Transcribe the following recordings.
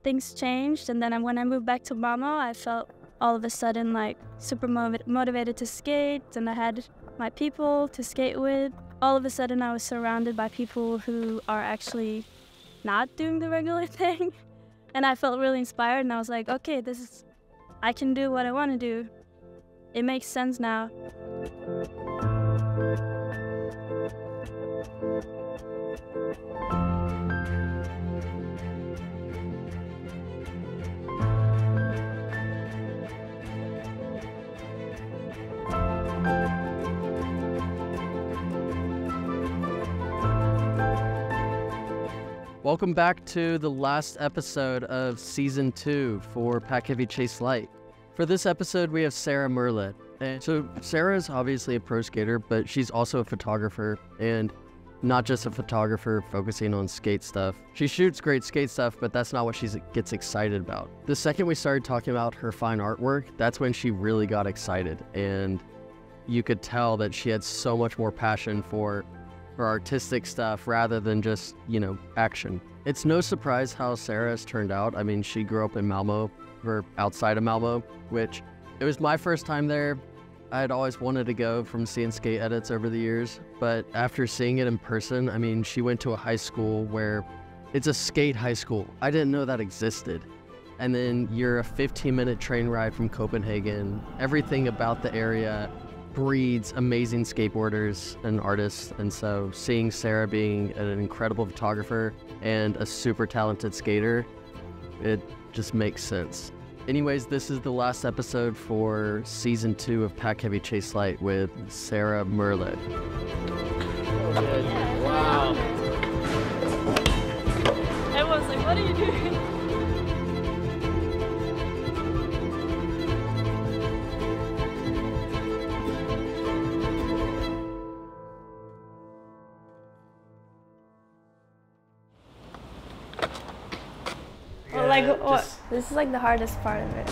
things changed, and then when I moved back to Malmo, I felt all of a sudden like super motivated to skate, and I had my people to skate with. All of a sudden I was surrounded by people who are actually not doing the regular thing, and I felt really inspired, and I was like, okay, I can do what I want to do. It makes sense now. Welcome back to the last episode of Season 2 for Pack Heavy Chase Light. For this episode, we have Sarah Meurle. And so Sarah is obviously a pro skater, but she's also a photographer, and not just a photographer focusing on skate stuff. She shoots great skate stuff, but that's not what she gets excited about. The second we started talking about her fine artwork, that's when she really got excited, and you could tell that she had so much more passion for artistic stuff rather than just, action. It's no surprise how Sarah has turned out. I mean, she grew up in Malmo, or outside of Malmo, which it was my first time there. I had always wanted to go from seeing skate edits over the years, but after seeing it in person, I mean, she went to a high school where it's a skate high school. I didn't know that existed. And then you're a 15-minute train ride from Copenhagen. Everything about the area breeds amazing skateboarders and artists, and so seeing Sarah being an incredible photographer and a super talented skater, it just makes sense. Anyways, this is the last episode for Season 2 of Pack Heavy Chase Light with Sarah Meurle. Wow. Everyone's like, what are you doing? This is like the hardest part of it.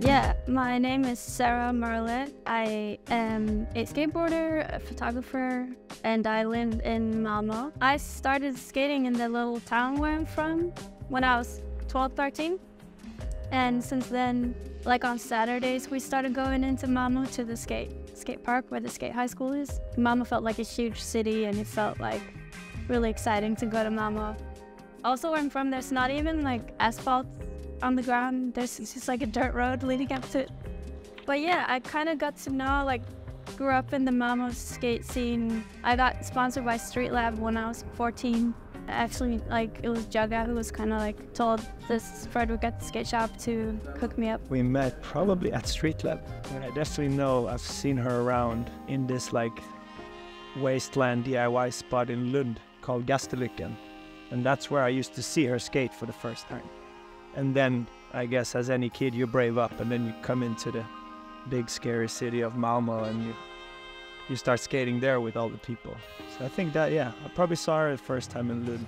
Yeah, my name is Sarah Meurle. I am a skateboarder, a photographer, and I live in Malmo. I started skating in the little town where I'm from when I was 12, 13. And since then, like on Saturdays, we started going into Malmo to the skate park where the skate high school is. Malmo felt like a huge city, and it felt like really exciting to go to Malmo. Also, where I'm from, there's not even like asphalt on the ground. There's just like a dirt road leading up to it. But yeah, I kind of got to know, grew up in the Malmo skate scene. I got sponsored by Street Lab when I was 14. Actually, it was Jugga who was kind of told this Frederick at the skate shop to hook me up. We met probably at Street Lab. And I definitely know I've seen her around in this wasteland DIY spot in Lund called Gastelykken. And that's where I used to see her skate for the first time. And then, I guess, as any kid, you brave up, and then you come into the big, scary city of Malmo, and you start skating there with all the people. So I think that, yeah, I probably saw her the first time in Lund.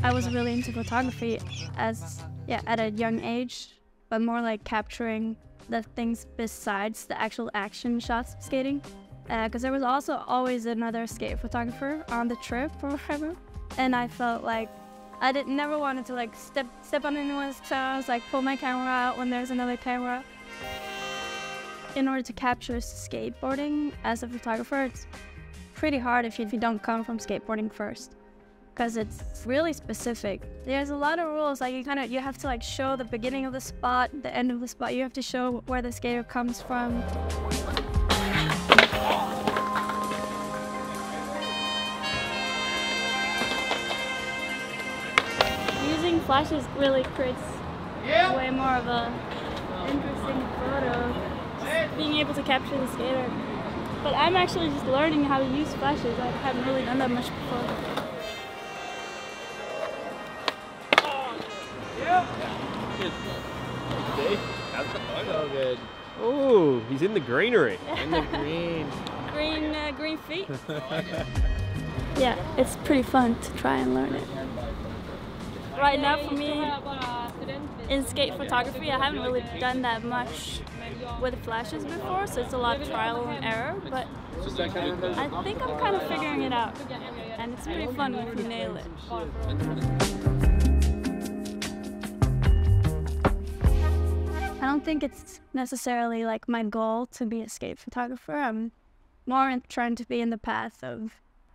I was really into photography at a young age, but more capturing the things besides the actual action shots of skating. Because there was also always another skate photographer on the trip or whatever, and I felt like I never wanted to step on anyone's toes, pull my camera out when there's another camera. In order to capture skateboarding as a photographer, it's pretty hard if you don't come from skateboarding first, because it's really specific. There's a lot of rules. You have to show the beginning of the spot, the end of the spot. You have to show where the skater comes from. Using flashes really creates way more of a interesting photo, just being able to capture the skater. But I'm actually just learning how to use flashes. I haven't really done that much before. So good. Oh, he's in the greenery. In the green feet. Yeah, it's pretty fun to try and learn it. Right now for me, in skate photography, I haven't really done that much with flashes before, so it's a lot of trial and error, but I think I'm kind of figuring it out, and it's pretty fun if you nail it. I don't think it's necessarily like my goal to be a skate photographer. I'm more trying to be in the path of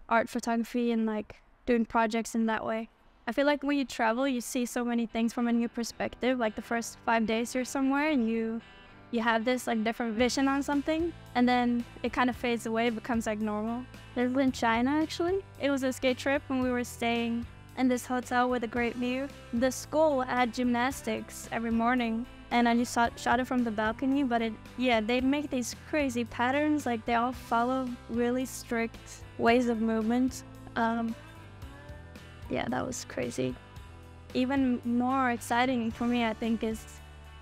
art photography and like doing projects in that way. I feel like when you travel, you see so many things from a new perspective. Like the first 5 days you're somewhere and you have this like different vision on something, and then it kind of fades away, becomes like normal. This was in China actually. It was a skate trip and we were staying in this hotel with a great view. The school had gymnastics every morning and I just shot it from the balcony, but they make these crazy patterns, like they all follow really strict ways of movement. Yeah, that was crazy. Even more exciting for me, I think, is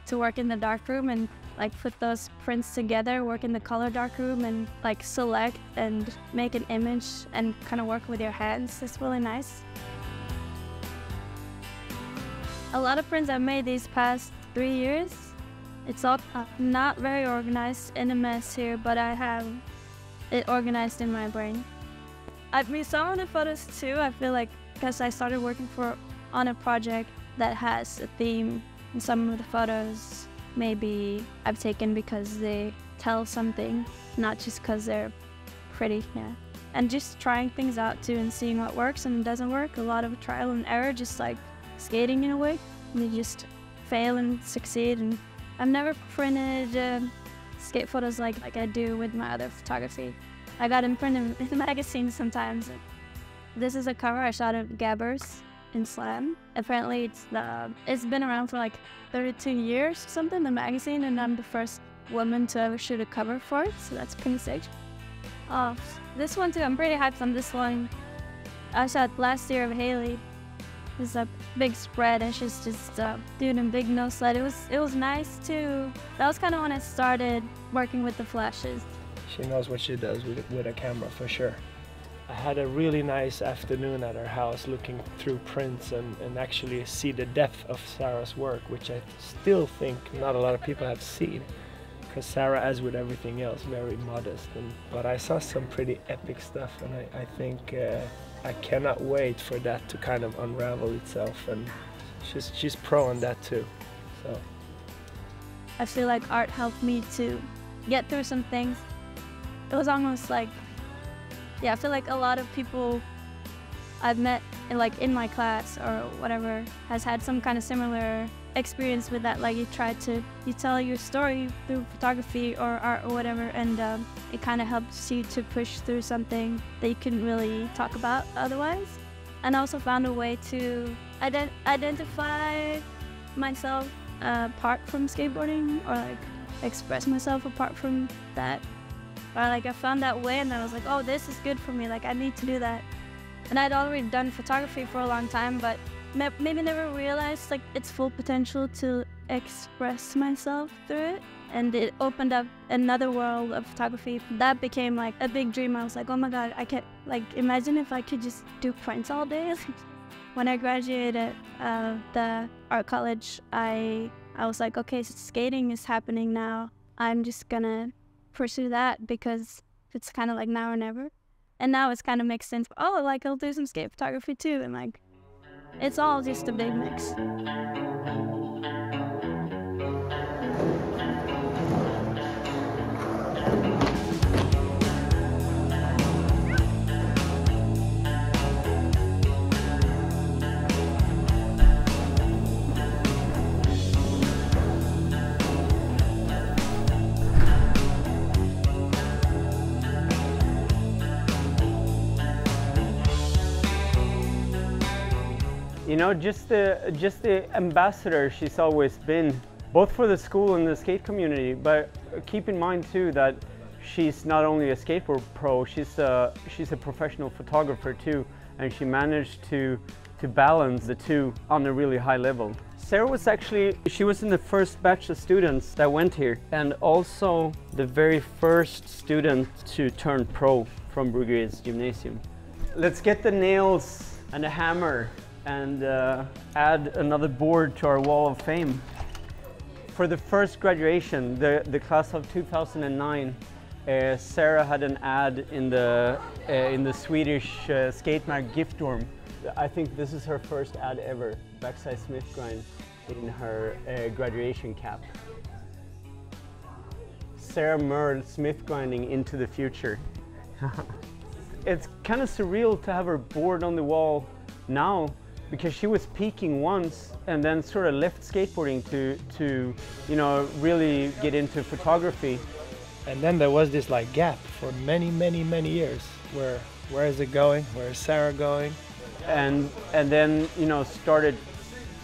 to work in the darkroom and like put those prints together, work in the color darkroom and like select and make an image and kind of work with your hands. It's really nice. A lot of prints I've made these past 3 years. It's all not very organized, in a mess here, but I have it organized in my brain. I mean, some of the photos too, I feel like, because I started working on a project that has a theme, and some of the photos maybe I've taken because they tell something, not just because they're pretty, yeah. And just trying things out too and seeing what works and doesn't work. A lot of trial and error, just like skating in a way. You just fail and succeed. And I've never printed skate photos like I do with my other photography. I got them printed in magazines sometimes. This is a cover I shot at Gabbers in Slam. Apparently it's been around for like 32 years or something, the magazine, and I'm the first woman to ever shoot a cover for it, so that's pretty sick. This one too, I'm pretty hyped on this one. I shot last year of Haley. It's a big spread and she's just doing a big no sled. It was nice too. That was kind of when I started working with the flashes. She knows what she does with a camera for sure. I had a really nice afternoon at our house looking through prints and actually see the depth of Sarah's work, which I still think not a lot of people have seen. Because Sarah, as with everything else, very modest. But I saw some pretty epic stuff, and I think I cannot wait for that to kind of unravel itself. And she's pro on that too. So I feel like art helped me to get through some things. It was almost like, yeah, I feel like a lot of people I've met in my class or whatever has had some kind of similar experience with that. Like you tell your story through photography or art or whatever, and it kind of helps you to push through something that you couldn't really talk about otherwise. And I also found a way to identify myself apart from skateboarding, or like express myself apart from that. Or like I found that way and I was like, oh, this is good for me, like I need to do that. And I'd already done photography for a long time, but maybe never realized like its full potential to express myself through it. And it opened up another world of photography. That became like a big dream. I was like, oh my God, I can't, like, imagine if I could just do prints all day. When I graduated the art college, I was like, okay, so skating is happening now. I'm just gonna pursue that because it's kind of like now or never. And now it's kind of makes sense. Oh, like I'll do some skate photography too. And like, it's all just a big mix. You know, just the ambassador she's always been, both for the school and the skate community. But keep in mind too that she's not only a skateboard pro, she's a professional photographer too, and she managed to balance the two on a really high level. Sarah was she was in the first batch of students that went here, and also the very first student to turn pro from Bruggerid's Gymnasium. Let's get the nails and a hammer and add another board to our wall of fame. For the first graduation, the class of 2009, Sarah had an ad in the Swedish skate gift dorm. I think this is her first ad ever, backside Smith grind in her graduation cap. Sarah Meurle Smith grinding into the future. It's kind of surreal to have her board on the wall now, because she was peaking once and then sort of left skateboarding to you know, really get into photography. And then there was this like gap for many years where is it going? Where is Sarah going? And then, you know, started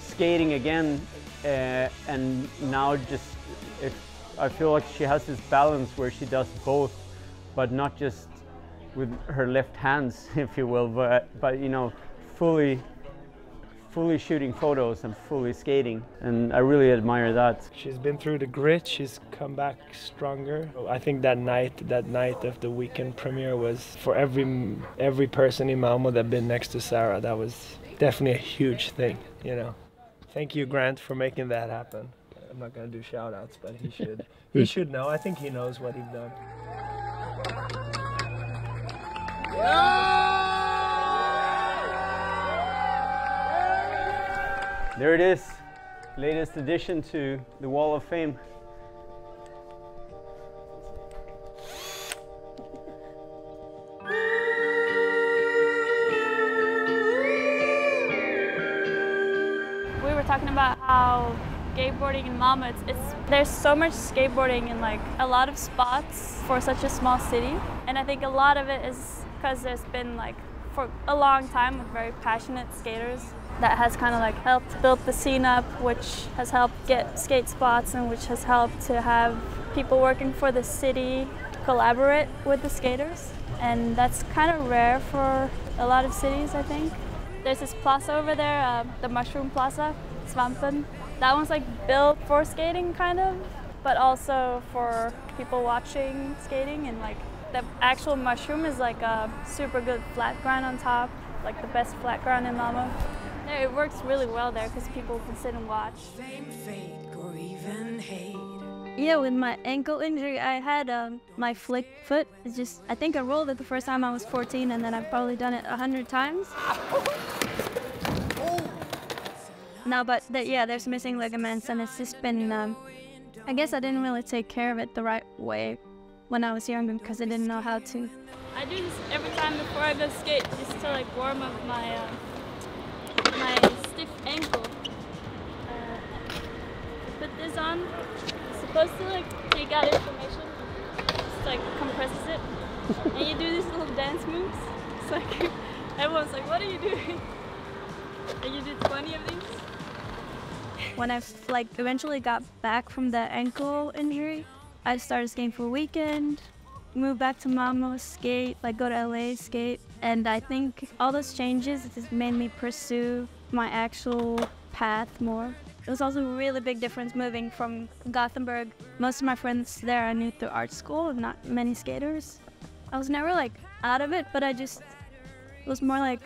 skating again, and now just I feel like she has this balance where she does both, but not just with her left hands, if you will, but you know, fully shooting photos and fully skating, and I really admire that. She's been through the grit, she's come back stronger. I think that night of the weekend premiere was, for every person in Malmo that been next to Sarah, that was definitely a huge thing, you know. Thank you, Grant, for making that happen. I'm not gonna do shout outs, but he should. He should know. I think he knows what he's done. There it is, latest addition to the Wall of Fame. We were talking about how skateboarding in Malmo, there's so much skateboarding in like a lot of spots for such a small city, and I think a lot of it is because there's been like for a long time with very passionate skaters that has kind of like helped build the scene up, which has helped get skate spots and which has helped to have people working for the city collaborate with the skaters, and that's kind of rare for a lot of cities, I think. There's this plaza over there, the Mushroom Plaza, Svampen. That one's like built for skating kind of, but also for people watching skating, and like the actual mushroom is like a super good flat grind on top, like the best flat grind in Malmo. It works really well there because people can sit and watch. Yeah, with my ankle injury, I had my flick foot. It's just, I think I rolled it the first time I was 14, and then I've probably done it 100 times. No, but yeah, there's missing ligaments, and it's just been, I guess I didn't really take care of it the right way when I was younger because I didn't know how to. I do this every time before I go skate, just to like warm up my stiff ankle. Put this on. It's supposed to like take out inflammation. Just like compresses it, and you do these little dance moves. It's like everyone's like, "What are you doing?" And you do 20 of these. When I like eventually got back from the ankle injury, I started skating for a weekend, moved back to Malmo, skate, like go to LA, skate, and I think all those changes just made me pursue my actual path more. It was also a really big difference moving from Gothenburg. Most of my friends there I knew through art school, and not many skaters. I was never like out of it, but it was more like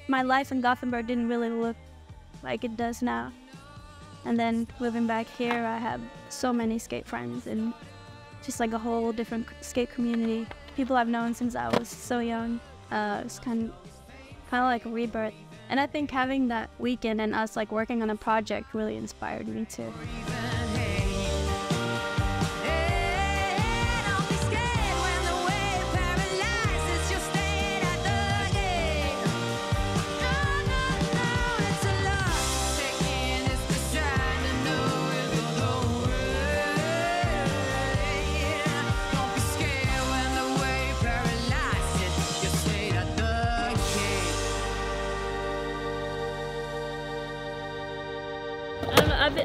my life in Gothenburg didn't really look like it does now. And then moving back here, I have so many skate friends and just like a whole different skate community. People I've known since I was so young. It's kind of like a rebirth. And I think having that weekend and us like working on a project really inspired me too.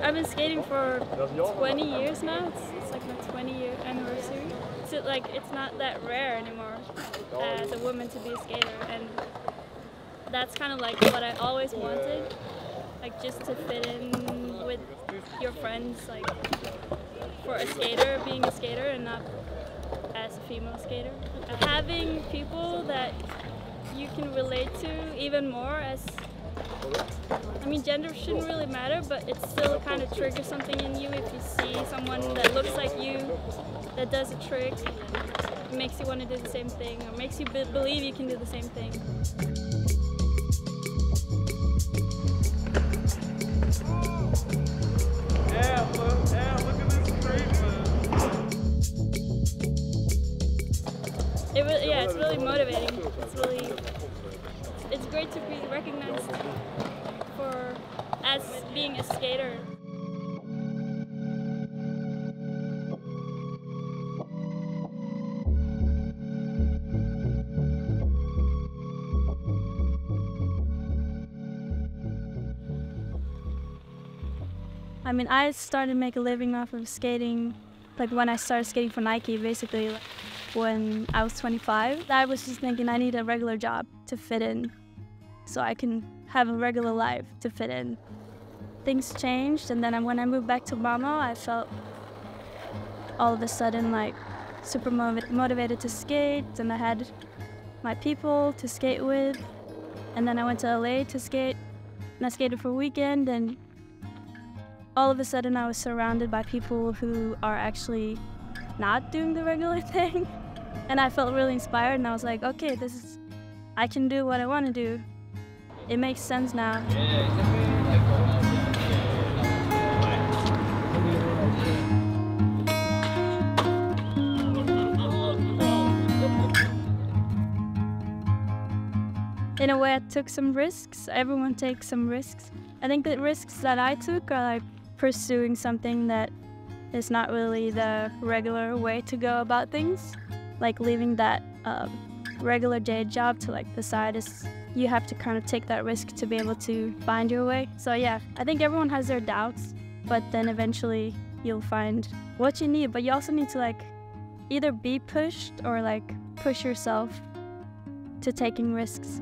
I've been skating for 20 years now. It's like my 20-year anniversary. So like it's not that rare anymore as a woman to be a skater, and that's kind of like what I always wanted, like just to fit in with your friends, like for a skater, being a skater and not as a female skater. Having people that you can relate to even more as I mean, gender shouldn't really matter, but it still kind of triggers something in you if you see someone that looks like you, that does a trick. It makes you want to do the same thing, or makes you believe you can do the same thing. Yeah, look at this street move. Yeah, it's really motivating. It's great to be recognized as being a skater. I mean, I started to make a living off of skating, like when I started skating for Nike, basically, like when I was 25. I was just thinking I need a regular job to fit in, so I can have a regular life to fit in. Things changed, and then when I moved back to Malmo, I felt all of a sudden like super motivated to skate, and I had my people to skate with, and then I went to LA to skate, and I skated for a weekend, and all of a sudden I was surrounded by people who are actually not doing the regular thing, and I felt really inspired, and I was like, okay, I can do what I want to do. It makes sense now. In a way, I took some risks. Everyone takes some risks. I think the risks that I took are like pursuing something that is not really the regular way to go about things. Like leaving that regular day job to like the side is, you have to kind of take that risk to be able to find your way. So yeah, I think everyone has their doubts, but then eventually you'll find what you need. But you also need to like either be pushed or like push yourself to taking risks.